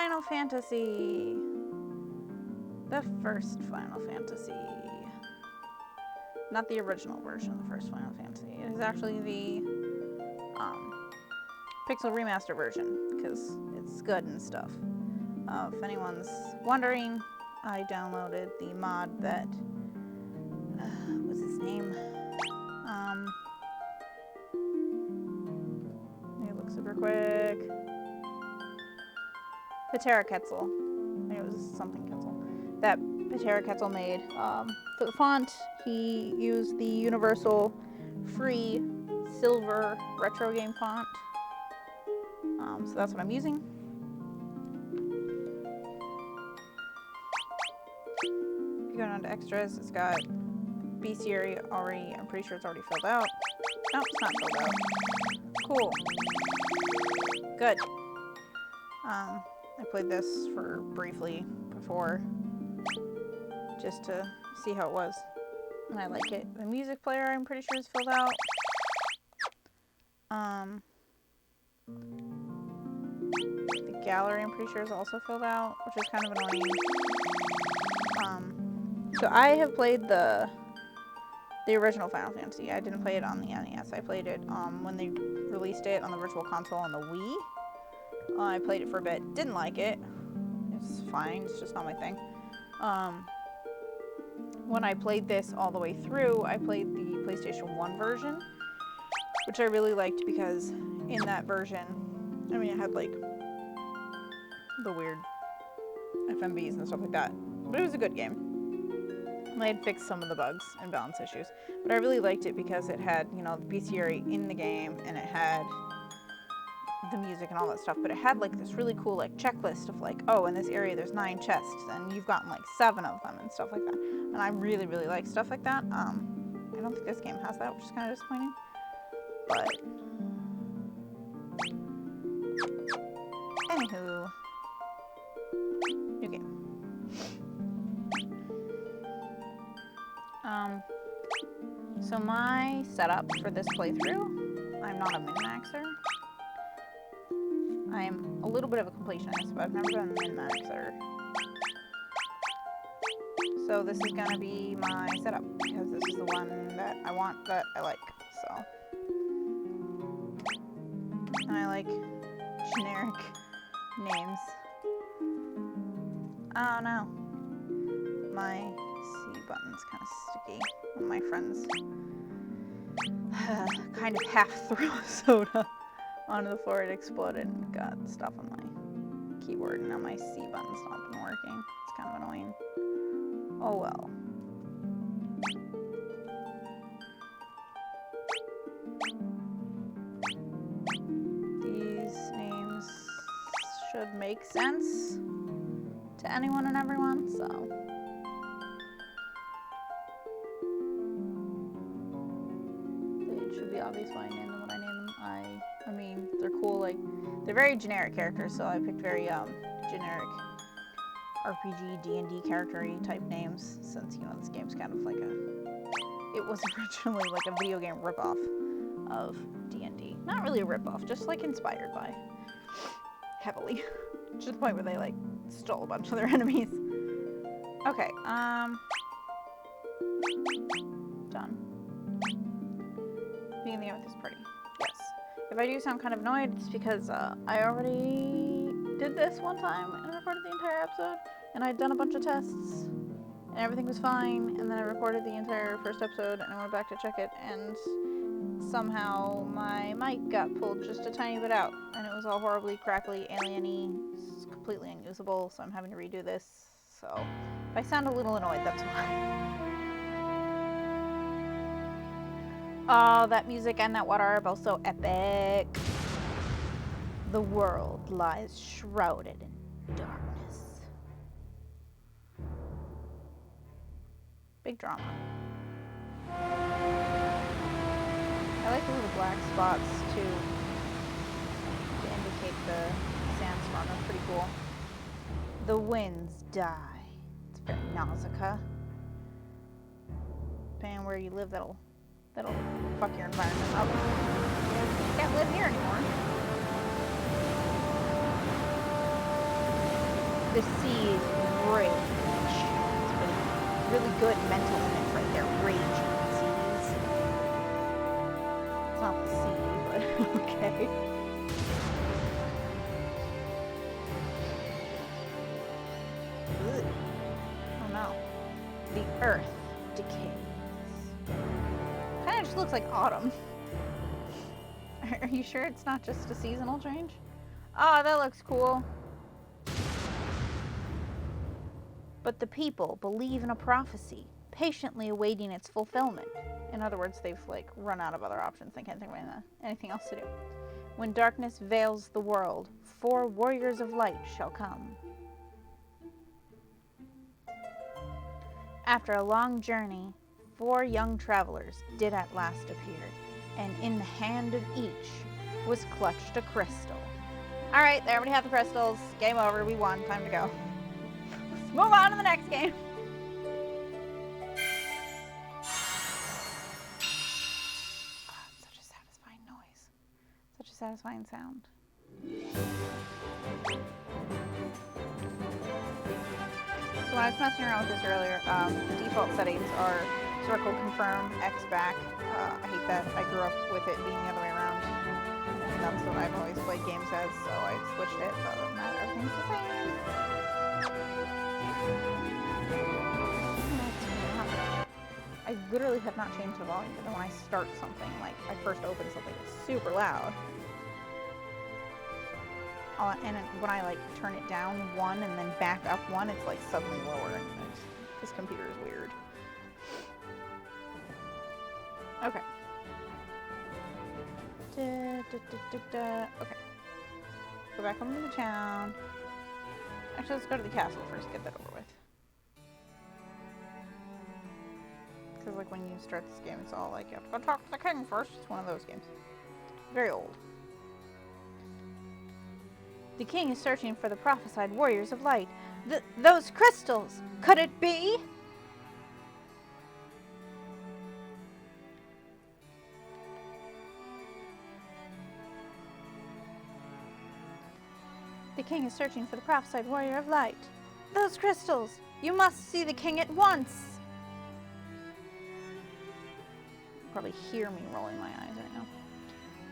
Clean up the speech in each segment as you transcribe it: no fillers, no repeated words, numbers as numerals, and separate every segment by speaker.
Speaker 1: Final Fantasy. The first Final Fantasy. Not the original version of the first Final Fantasy. It is actually the Pixel Remaster version, because it's good and stuff. If anyone's wondering, I downloaded the mod that, what's his name? Let me look super quick. Patera Quetzal. It was something Quetzal. That Patera Quetzal made. For the font, he used the universal free silver retro game font. So that's what I'm using. If you go down to extras, it's got bestiary already. I'm pretty sure it's already filled out. No, it's not filled out. Cool. Good. I played this for briefly before, just to see how it was, and I like it. The music player, I'm pretty sure, is filled out. The gallery, I'm pretty sure, is also filled out, which is kind of annoying. So I have played the original Final Fantasy. I didn't play it on the NES. I played it when they released it on the Virtual Console on the Wii. I played it for a bit. Didn't like it. It's fine. It's just not my thing. When I played this all the way through, I played the PlayStation 1 version, which I really liked because in that version, I mean, it had like the weird FMVs and stuff like that, but it was a good game. I had fixed some of the bugs and balance issues, but I really liked it because it had, you know, the bestiary in the game, and it had the music and all that stuff, but it had like this really cool like checklist of like, oh, in this area there's 9 chests and you've gotten like 7 of them and stuff like that, and I really like stuff like that. I don't think this game has that, which is kind of disappointing, but anywho, new game. So my setup for this playthrough, I'm not a min-maxer. I'm a little bit of a completionist, but I've never been a min-maxer. So this is gonna be my setup, because this is the one that I want, that I like, so. And I like generic names. Oh no. My C button's kind of sticky. My friends kind of half threw a soda onto the floor. It exploded and got stuff on my keyboard, and now my C button's not been working. It's kind of annoying. Oh well. These names should make sense to anyone and everyone, so. Obvious why I named them what I named them. I mean, they're cool, like, they're very generic characters, so I picked very generic RPG, D&D character-y type names, since, you know, this game's kind of like it was originally like a video game ripoff of D&D. Not really a ripoff, just like inspired by, heavily, to the point where they like stole a bunch of their enemies. Okay, done. Beginning the game with this party. Yes. If I do sound kind of annoyed, it's because I already did this one time and recorded the entire episode, and I'd done a bunch of tests, and everything was fine, and then I recorded the entire first episode, and I went back to check it, and somehow my mic got pulled just a tiny bit out, and it was all horribly crackly, alien-y, completely unusable, so I'm having to redo this. So if I sound a little annoyed, that's why. Oh, that music and that water are both so epic. The world lies shrouded in darkness. Big drama. I like the little black spots to indicate the sandstorm. That's pretty cool. The winds die. It's very Nausicaa. Depending on where you live, that'll fuck your environment up. You can't live here anymore. The sea is rage. It's really good mental image right there. Raging seas. It's not the sea, but okay. Ugh. Oh no. The earth decays. Kind of just looks like autumn. Are you sure it's not just a seasonal change? Oh, that looks cool. But the people believe in a prophecy, patiently awaiting its fulfillment. In other words, they've like run out of other options. They can't think of anything else to do. When darkness veils the world, 4 warriors of light shall come. After a long journey, 4 young travelers did at last appear, and in the hand of each was clutched a crystal. All right, they already have the crystals. Game over. We won. Time to go. Let's move on to the next game. Oh, such a satisfying noise. Such a satisfying sound. So when I was messing around with this earlier, the default settings are circle confirm, X back. I hate that. I grew up with it being the other way around. And that's what I've always played games as, so I switched it, but other than that, everything's the same. I literally have not changed the volume, but then when I start something, like I first open something, it's super loud. And when I like turn it down 1 and then back up 1, it's like suddenly lower. And this computer is weird. Okay. Okay. Go back home to the town. Actually, let's go to the castle first. Get that over with. Because like when you start this game, it's all like you have to go talk to the king first. It's one of those games. Very old. The king is searching for the prophesied warriors of light. Those crystals! Could it be? The king is searching for the prophesied warrior of light. Those crystals! You must see the king at once! You probably hear me rolling my eyes right now.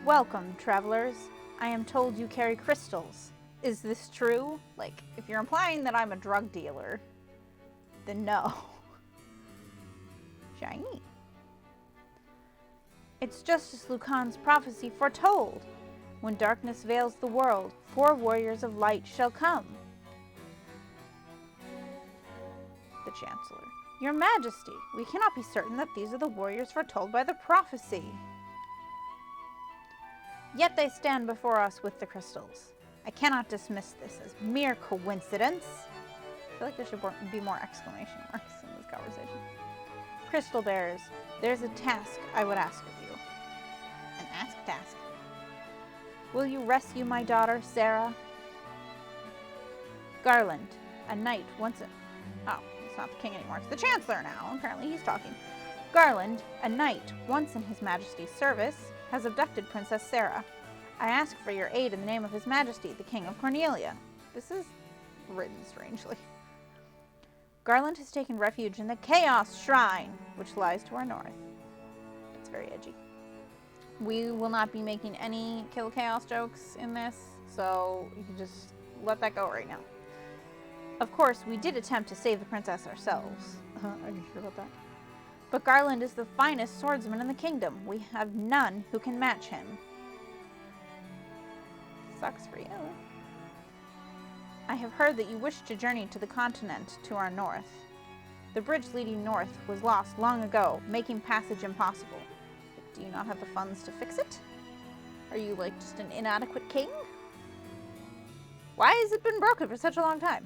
Speaker 1: Welcome, travelers. I am told you carry crystals. Is this true? Like, if you're implying that I'm a drug dealer, then no. Shiny. It's just as Lucan's prophecy foretold. When darkness veils the world, 4 warriors of light shall come. The Chancellor. Your Majesty, we cannot be certain that these are the warriors foretold by the prophecy. Yet they stand before us with the crystals. I cannot dismiss this as mere coincidence. I feel like there should be more exclamation marks in this conversation. Crystal bearers, there's a task I would ask of you. An ask task. Will you rescue my daughter, Sarah? Garland, a knight once Oh, it's not the king anymore. It's the Chancellor now. Apparently he's talking. Garland, a knight once in His Majesty's service, has abducted Princess Sarah. I ask for your aid in the name of His Majesty, the King of Cornelia. This is written strangely. Garland has taken refuge in the Chaos Shrine, which lies to our north. It's very edgy. We will not be making any Kill Chaos jokes in this, so you can just let that go right now. Of course, we did attempt to save the princess ourselves. Are you sure about that? But Garland is the finest swordsman in the kingdom. We have none who can match him. Sucks for you. I have heard that you wish to journey to the continent to our north. The bridge leading north was lost long ago, making passage impossible. Do you not have the funds to fix it? Are you like just an inadequate king? Why has it been broken for such a long time?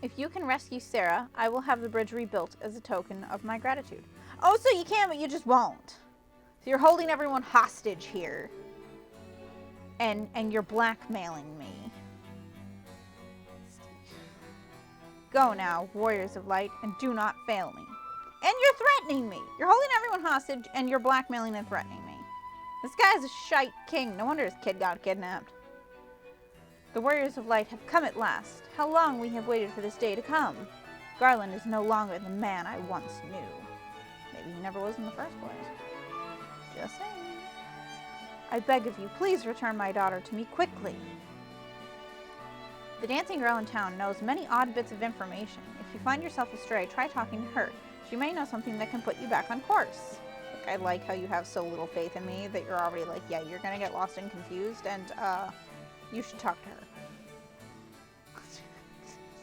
Speaker 1: If you can rescue Sarah, I will have the bridge rebuilt as a token of my gratitude. Oh, so you can, but you just won't. So you're holding everyone hostage here. And you're blackmailing me. Go now, warriors of light, and do not fail me. And you're threatening me. You're holding everyone hostage, and you're blackmailing and threatening me. This guy's a shite king. No wonder his kid got kidnapped. The warriors of light have come at last. How long we have waited for this day to come. Garland is no longer the man I once knew. Maybe he never was in the first place. Just saying. I beg of you, please return my daughter to me quickly. The dancing girl in town knows many odd bits of information. If you find yourself astray, try talking to her. She may know something that can put you back on course. Like, I like how you have so little faith in me that you're already like, yeah, you're gonna get lost and confused, and you should talk to her.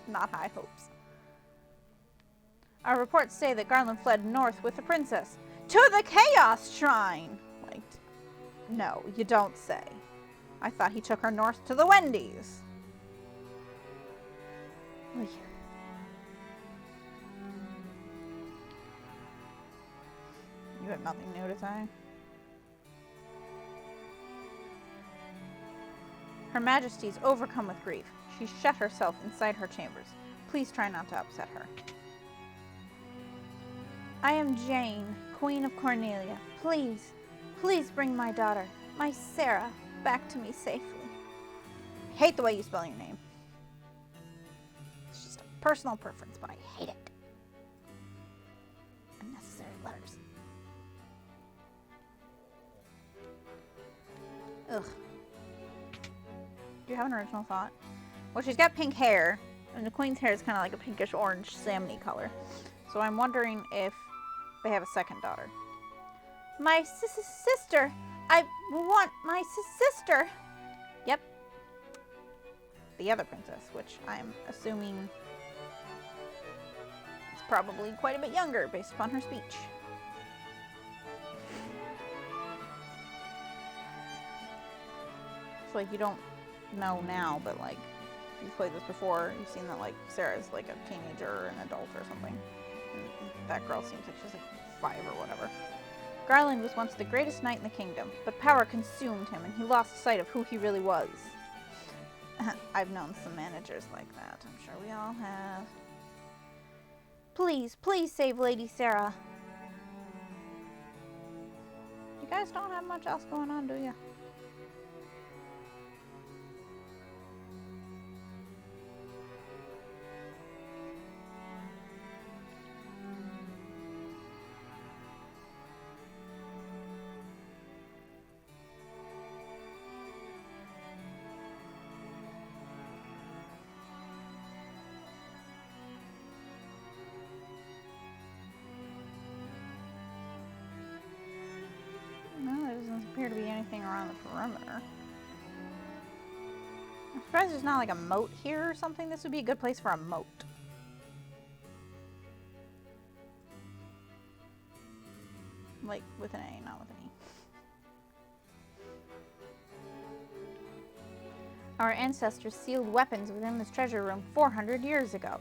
Speaker 1: Not high hopes. Our reports say that Garland fled north with the princess to the Chaos Shrine. Like, no, you don't say. I thought he took her north to the Wendy's. You have nothing new to say? Her Majesty is overcome with grief. She shut herself inside her chambers. Please try not to upset her. I am Jane, Queen of Cornelia. Please, please bring my daughter, my Sarah, back to me safely. I hate the way you spell your name. It's just a personal preference, but I hate it. Unnecessary letters. Ugh. Do you have an original thought? Well, she's got pink hair, and the queen's hair is kind of like a pinkish orange salmon-y color. So I'm wondering if they have a second daughter. My sister! I want my sister! Yep. The other princess, which I'm assuming is probably quite a bit younger based upon her speech. It's like you don't know now, but like you've played this before, you've seen that like Sarah's like a teenager or an adult or something. And that girl seems like she's like 5 or whatever. Garland was once the greatest knight in the kingdom, but power consumed him and he lost sight of who he really was. I've known some managers like that. I'm sure we all have. Please, please save Lady Sarah. You guys don't have much else going on, do you? Appear to be anything around the perimeter. I'm surprised there's not like a moat here or something. This would be a good place for a moat. Like with an A, not with an E. Our ancestors sealed weapons within this treasure room 400 years ago.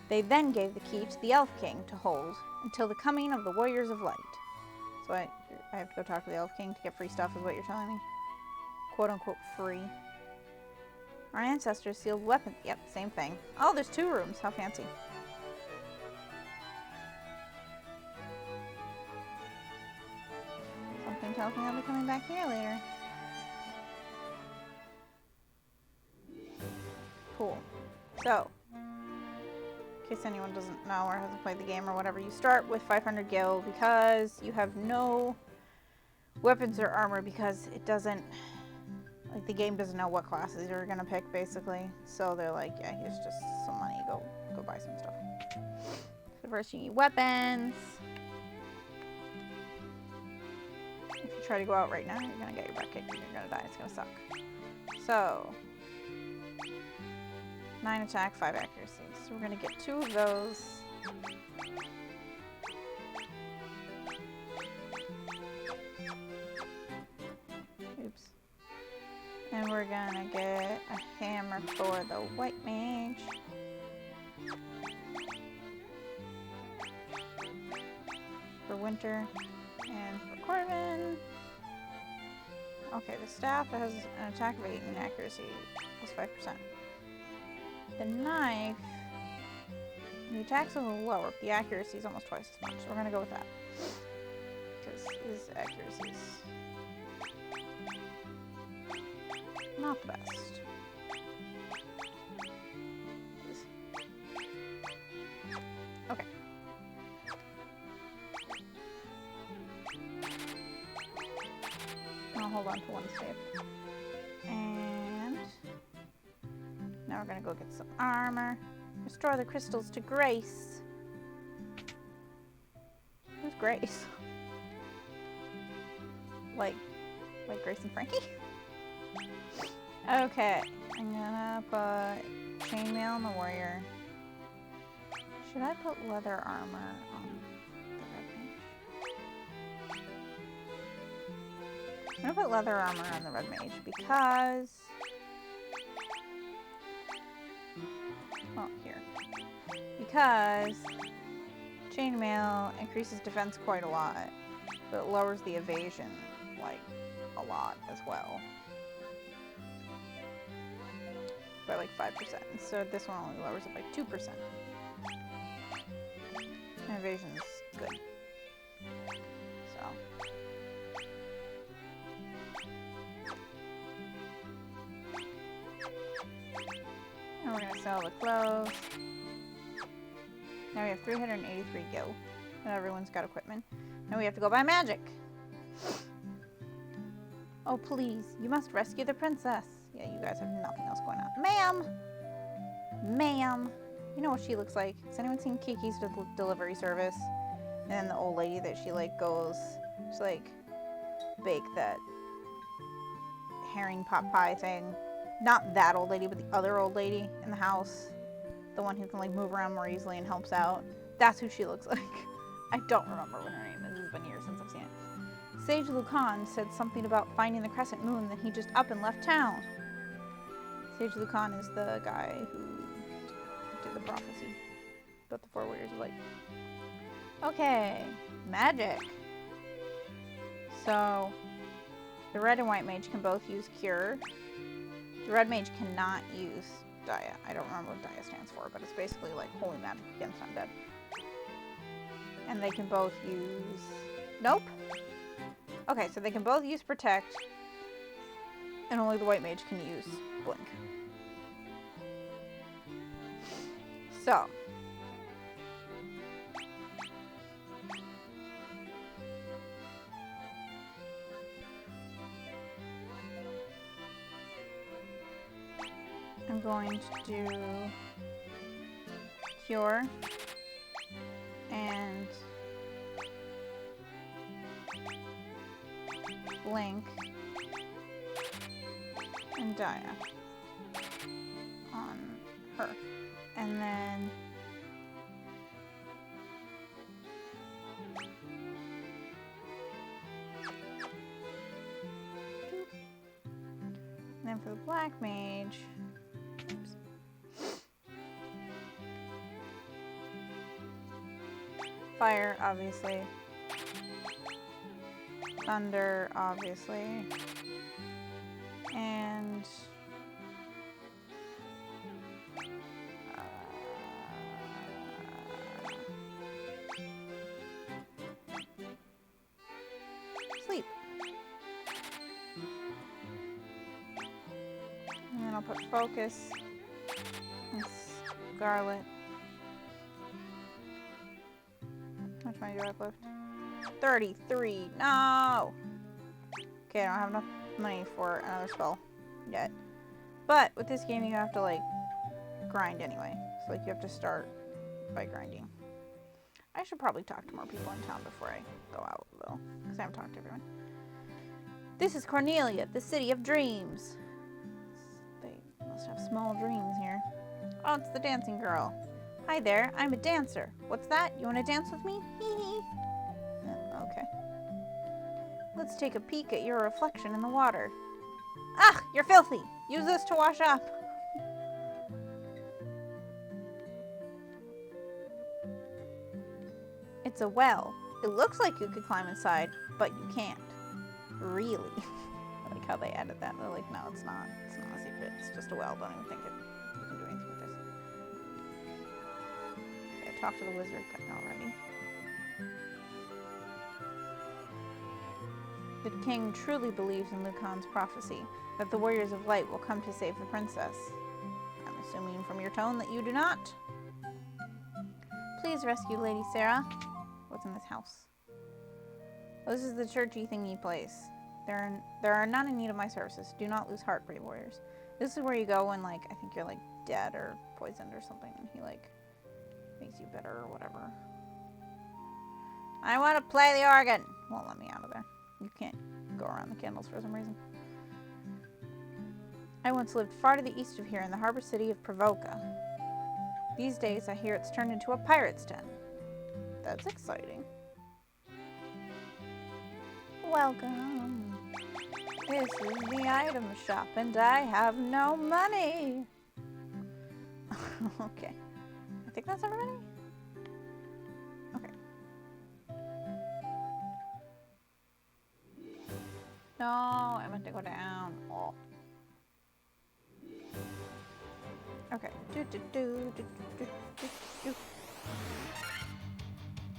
Speaker 1: They then gave the key to the Elf King to hold until the coming of the Warriors of Light. So I have to go talk to the Elf King to get free stuff is what you're telling me? Quote unquote free. Our ancestors sealed weapons. Yep, same thing. Oh, there's 2 rooms. How fancy. Something tells me I'll be coming back here later. Cool. So, in case anyone doesn't know or hasn't played the game or whatever, you start with 500 gil because you have no weapons or armor because it doesn't, like the game doesn't know what classes you're gonna pick basically. So they're like, yeah, here's just some money, go buy some stuff. So first you need weapons. If you try to go out right now, you're gonna get your butt kicked and you're gonna die, it's gonna suck. So, 9 attack, 5 accuracy. So we're gonna get 2 of those. Oops. And we're gonna get a hammer for the white mage. For Winter and for Corbin. Okay, the staff has an attack of 8 and accuracy plus 5%. The knife, the attack's a little lower, but the accuracy is almost twice as much, so we're gonna go with that. Because his accuracy is not the best. Okay. I'll hold on to one save. And now we're gonna go get some armor. Restore the crystals to Grace. Who's Grace? Like Grace and Frankie? Okay, I'm gonna put chainmail on the warrior. Should I put leather armor on the red mage? I'm gonna put leather armor on the red mage because... well, here. Because chainmail increases defense quite a lot, but it lowers the evasion, like, a lot as well. By like 5%. So this one only lowers it by 2%. And evasion's good. So. And we're gonna sell the clothes. Now we have 383 gil. And everyone's got equipment. Now we have to go buy magic. Oh please, you must rescue the princess. Yeah, you guys have nothing else going on. Ma'am! Ma'am! You know what she looks like? Has anyone seen Kiki's delivery service? And then the old lady that she like goes to like bake that herring pot pie thing. Not that old lady, but the other old lady in the house. The one who can like move around more easily and helps out. That's who she looks like. I don't remember what her name is. It's been years since I've seen it. Sage Lucan said something about finding the crescent moon, then he just up and left town. Sage Lucan is the guy who did the prophecy about the 4 Warriors of Light. Okay, magic. So, the red and white mage can both use cure. The red mage cannot use Dia. I don't remember what Dia stands for, but it's basically like holy magic against undead. And they can both use... nope. Okay, so they can both use protect, and only the white mage can use blink. So. I'm going to do cure and blink and Dia on her. And then for the black mage, oops. Fire, obviously. Thunder, obviously. And sleep. And then I'll put focus and Scarlet. How much money do I have left? 33. No! Okay, I don't have enough money for another spell yet. But with this game, you have to, like, grind anyway. So, like, you have to start by grinding. I should probably talk to more people in town before I go out, though. Because I haven't talked to everyone. This is Cornelia, the city of dreams. They must have small dreams here. Oh, it's the dancing girl. Hi there, I'm a dancer. What's that? You want to dance with me? Hee hee. Okay. Let's take a peek at your reflection in the water. Ah, you're filthy. Use this to wash up. It's a well. It looks like you could climb inside, but you can't. Really? I like how they added that. They're like, no, it's not. It's not a secret. It's just a well. Don't even think you can do anything with this. Okay, talk to the wizard already. The king truly believes in Lucan's prophecy that the Warriors of Light will come to save the princess. I'm assuming from your tone that you do not. Please rescue Lady Sarah. What's in this house? Oh, this is the churchy thingy place. There are none in need of my services. Do not lose heart, brave warriors. This is where you go when, like, I think you're, like, dead or poisoned or something, and he, like, makes you better or whatever. I want to play the organ. Won't let me out of there. You can't go around the candles for some reason. I once lived far to the east of here in the harbor city of Provoca. These days, I hear it's turned into a pirate's den. That's exciting. Welcome. This is the item shop, and I have no money. Okay. I think that's everybody? Okay. No, I meant to go down. Oh. Okay.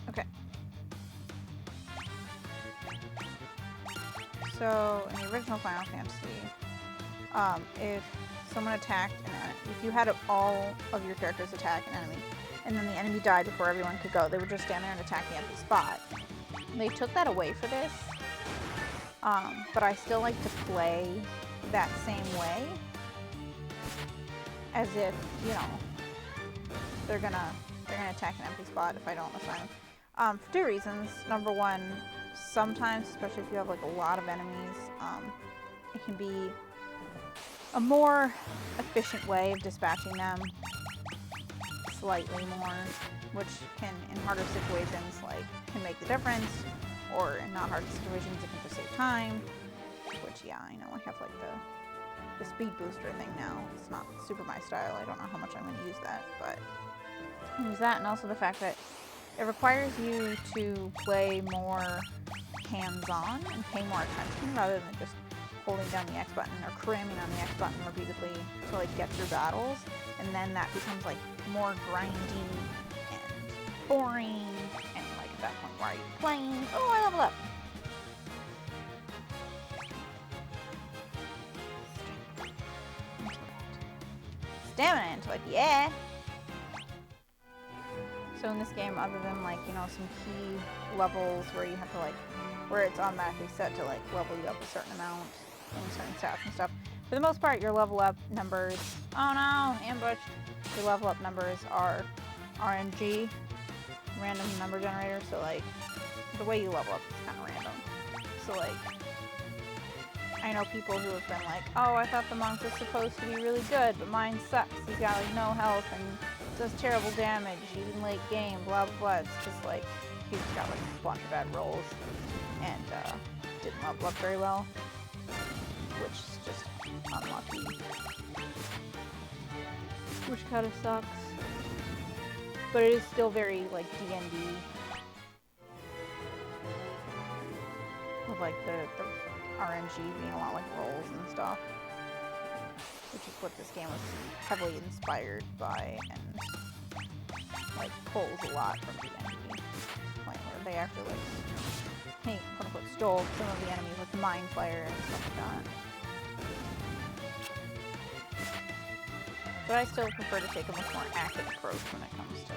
Speaker 1: Okay. So, in the original Final Fantasy, if someone attacked if you had all of your characters attack an enemy, and then the enemy died before everyone could go, they would just stand there and attack the empty spot. They took that away for this, but I still like to play that same way, as if, you know, they're gonna attack an empty spot if I don't assign them. For two reasons. Number one, sometimes, especially if you have like a lot of enemies, it can be a more efficient way of dispatching them slightly more, which can, in harder situations, like, can make the difference, or in not hard situations, it can just save time, which, yeah, I know I have like the speed booster thing now. It's not super my style. I don't know how much I'm going to use that, but I use that, and also the fact that it requires you to play more hands-on and pay more attention rather than just holding down the X button or cramming on the X button repeatedly to like get through battles, and then that becomes like more grindy and boring, and like at that point, why are you playing? Oh, I level up! Stamina intellect, yeah! So in this game, other than like, you know, some key levels where you have to like, where it's automatically set to like level you up a certain amount and certain stats and stuff, for the most part your level up numbers, oh no, ambushed, your level up numbers are RNG, random number generator, so like, the way you level up is kind of random. So like, I know people who have been like, oh, I thought the monk was supposed to be really good, but mine sucks, he's got like no health and does terrible damage, he's in late game, blah blah blah. It's just like, he's got like a bunch of bad rolls and didn't level up very well, which is just unlucky, which kind of sucks, but it is still very like D&D, with like the RNG being a lot like rolls and stuff, which is what this game was heavily inspired by, and like pulls a lot from D&D, to the point where they actually like, hey, quote unquote, stole some of the enemies with Mind Flayer and stuff like that. But I still prefer to take a much more active approach when it comes to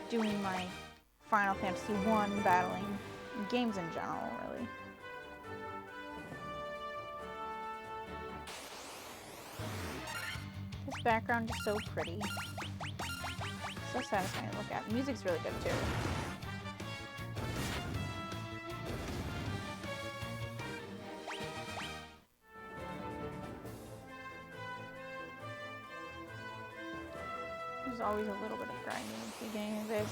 Speaker 1: doing my Final Fantasy I battling, games in general, really. This background is so pretty. So satisfying to look at. The music's really good too. There's always a little bit of grinding at the beginning of this,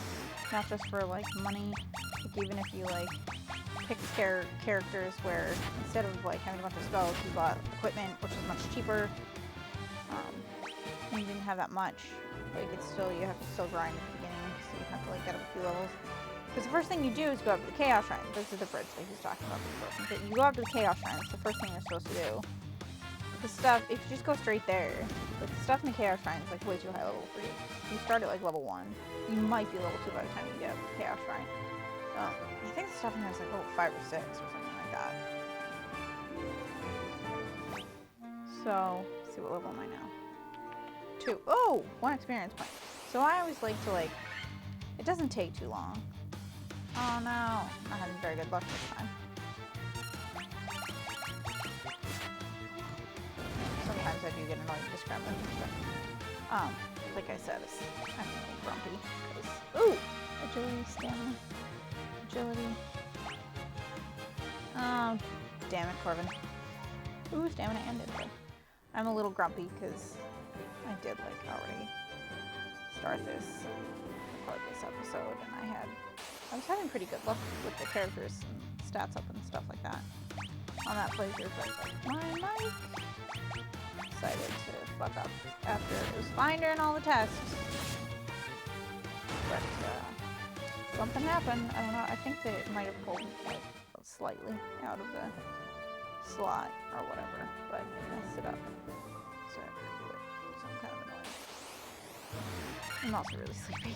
Speaker 1: not just for like money, like even if you like pick characters where instead of like having a bunch of spells, you bought equipment, which is much cheaper, and you didn't have that much, like it's still, you have to still grind at the beginning, so you have to like get up a few levels. Because the first thing you do is go up to the Chaos Shrine. This is the bridge that he's talking about before. But you go up to the Chaos Shrine, it's the first thing you're supposed to do. The stuff, if you just go straight there, like the stuff in the Chaos Shrine is like way too high level for you. You start at like level 1. You might be level 2 by the time you get up to the Chaos Shrine. I think the stuff in there is like level 5 or 6 or something like that. So, let's see, what level am I now? 2. Oh! 1 experience point. So I always like to like, it doesn't take too long. Oh no, I'm not having very good luck this time. Sometimes I do get annoyed with this gremlin, but like I said, I'm a little grumpy because ooh, agility, stamina, agility. Oh, damn it, Corvin. Ooh, stamina and input. I'm a little grumpy because I did like already record this episode, and I was having pretty good luck with the characters and stats up and stuff like that on that playthrough, but like my mic decided to fuck up after it was fine during all the tests. But something happened. I don't know. I think that it might have pulled like slightly out of the slot or whatever, but it messed it up. So I have to do it. So I'm kind of annoyed. I'm also really sleepy.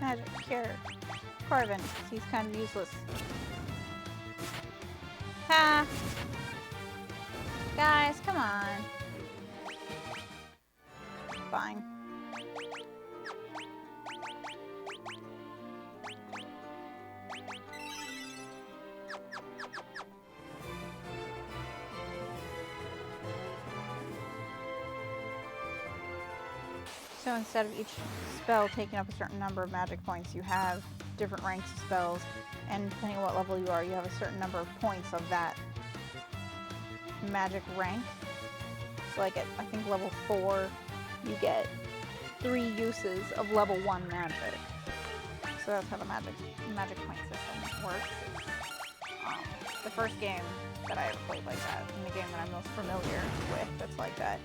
Speaker 1: Magic cure Corvin. He's kind of useless. Ha! Guys, come on. Fine. So instead of each spell taking up a certain number of magic points, you have different ranks of spells, and depending on what level you are, you have a certain number of points of that magic rank. So like at, I think, level 4, you get 3 uses of level 1 magic. So that's how the magic point system works. It's, the first game that I ever played like that, and the game that I'm most familiar with that's like that,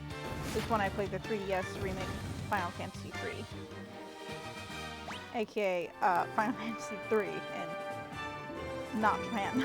Speaker 1: is when I played the 3DS remake Final Fantasy III, aka Final Fantasy III in not Japan.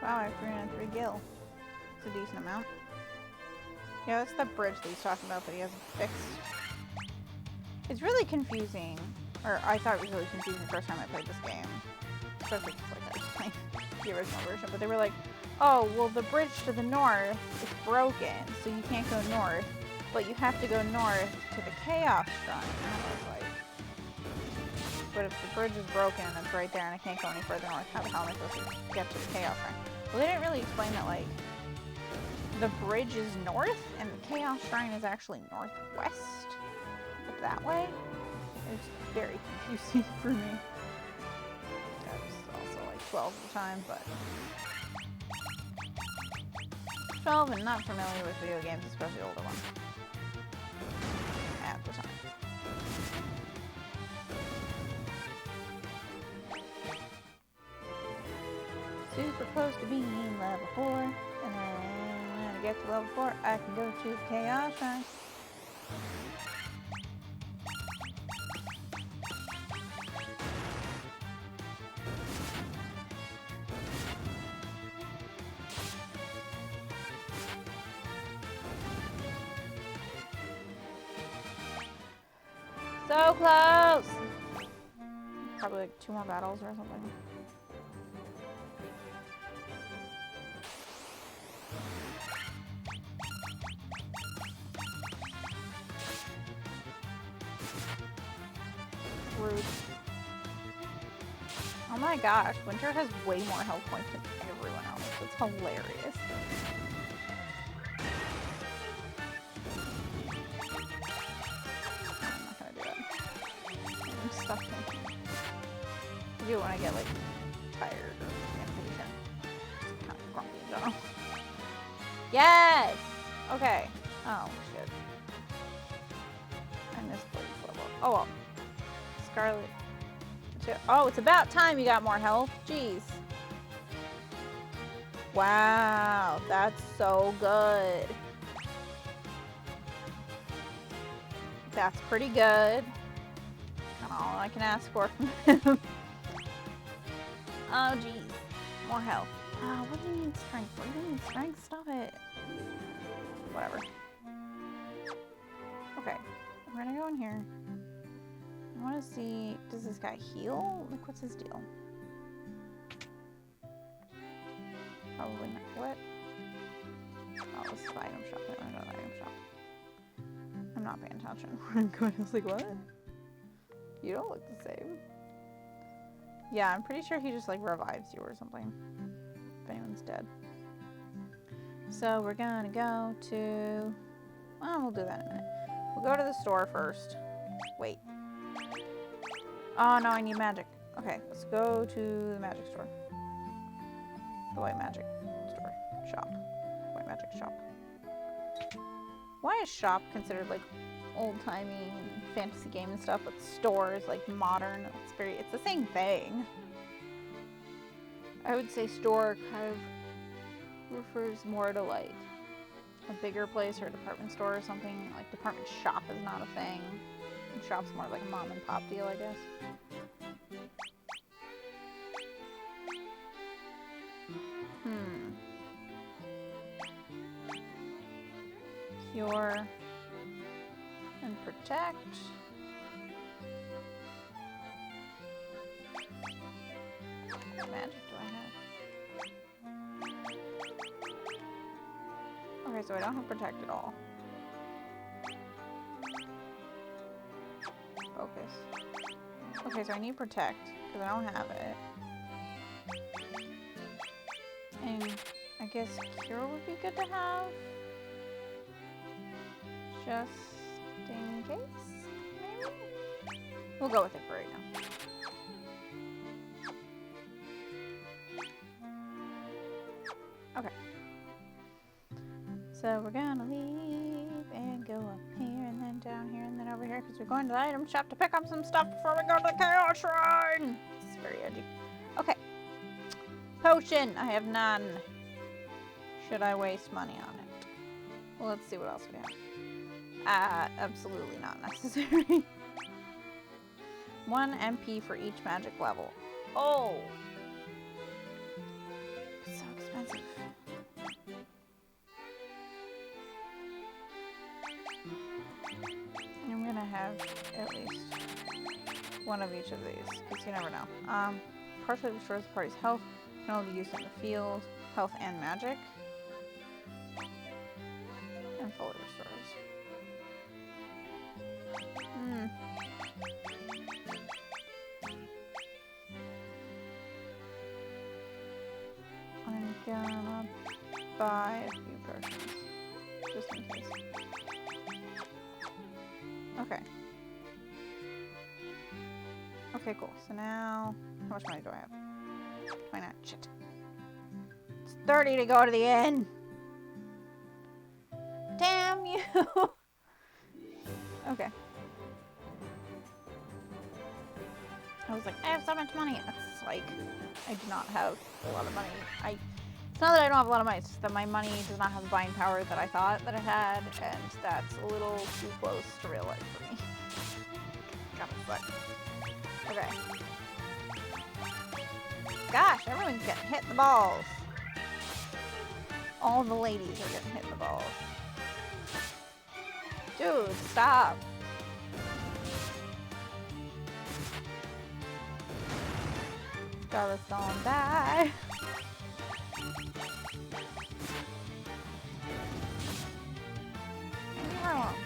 Speaker 1: Wow, I have 303 gil. It's a decent amount. Yeah, that's the bridge that he's talking about that he hasn't fixed. It's really confusing, or I thought it was really confusing the first time I played this game. Especially because like, I was playing the original version, but they were like, oh, well the bridge to the north is broken, so you can't go north, but you have to go north to the Chaos Shrine. And I was like, but if the bridge is broken and it's right there and I can't go any further north, how the hell am I supposed to get to the Chaos Shrine? Well, they didn't really explain that, like, the bridge is north and the Chaos Shrine is actually northwest. But that way, it's very confusing for me. I was also like 12 at the time, but 12 and not familiar with video games, especially older ones. At the time. Super close to being level 4, and then when I get to level 4, I can go to the Chaos Shrine. So close! Probably like 2 more battles or something. Rude. Oh my gosh, Winter has way more health points than everyone else. It's hilarious. do when I get like tired or impatient. Just kind of grumpy in general. Yes! Okay. Oh, shit. I missed Blade's level. Oh, well. Scarlet. Oh, it's about time you got more health. Jeez. Wow, that's so good. That's pretty good. Kind of all I can ask for from him. Oh, jeez. More health. Oh, what do you need strength for? You don't need strength. Stop it. Whatever. Okay. We're gonna go in here. I want to see... Does this guy heal? Like, what's his deal? Probably not. What? Oh, this is the item shop. I don't know the item shop. I'm not paying attention. I'm going. I was like, what? You don't look the same. Yeah, I'm pretty sure he just like revives you or something. If anyone's dead. So we're gonna go to... Well, we'll do that in a minute. We'll go to the store first. Wait. Oh no, I need magic. Okay, let's go to the magic store. The white magic store. Shop. White magic shop. Why is shop considered like old-timey fantasy game and stuff, but store is like modern? It's the same thing. I would say store kind of refers more to like a bigger place or a department store or something. Like department shop is not a thing. And shop's more like a mom and pop deal, I guess. Cure and protect. What magic do I have? Okay, so I don't have protect at all. Focus. Okay, so I need protect because I don't have it. And I guess cure would be good to have. Just in case, maybe? We'll go with it for right now. Okay. So we're gonna leave and go up here and then down here and then over here because we're going to the item shop to pick up some stuff before we go to the Chaos Shrine. This is very edgy. Okay. Potion. I have none. Should I waste money on it? Well, let's see what else we have. Absolutely not necessary. 1 MP for each magic level. Oh! It's so expensive. I'm gonna have at least one of each of these, because you never know. Partially restores the party's health. Can only be used in the field. Health and magic. And fully restores. I'm gonna buy a few potions, just in case. Okay. Okay, cool. So now, how much money do I have? 29. Shit. It's 30 to go to the inn. Damn you. Okay. I was like, I have so much money. It's like, I do not have a lot of money. It's not that I don't have a lot of money, it's just that my money does not have the buying power that I thought that it had, and that's a little too close to real life for me. Kind of suck. Okay. Gosh, everyone's getting hit in the balls. All the ladies are getting hit in the balls. Dude, stop. Scarlet's gonna die. Leave her alone.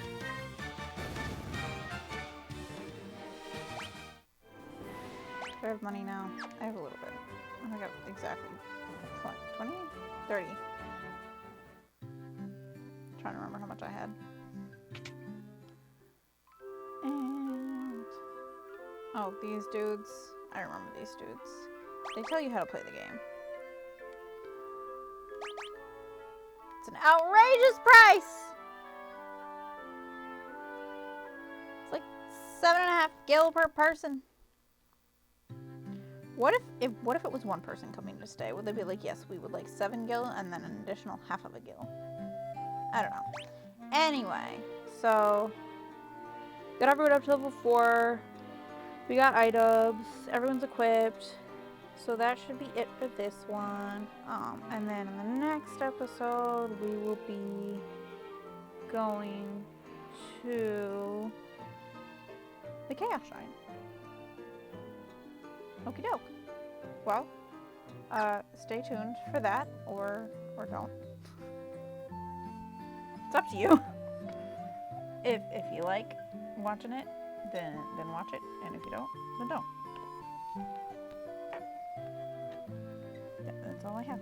Speaker 1: Do I have money now? I have a little bit. I got exactly 20? 30. I'm trying to remember how much I had. And oh, these dudes. I remember these dudes. They tell you how to play the game. It's an outrageous price! It's like 7.5 gil per person. What if it was one person coming to stay? Would they be like, yes, we would like 7 gil and then an additional half of a gil? I don't know. Anyway, so got everyone up to level 4. We got items. Everyone's equipped. So that should be it for this one. And then in the next episode, we will be going to the Chaos Shrine. Okie doke. Well, stay tuned for that, or don't. It's up to you. If you like watching it, then watch it, and if you don't, then don't. That's all I have.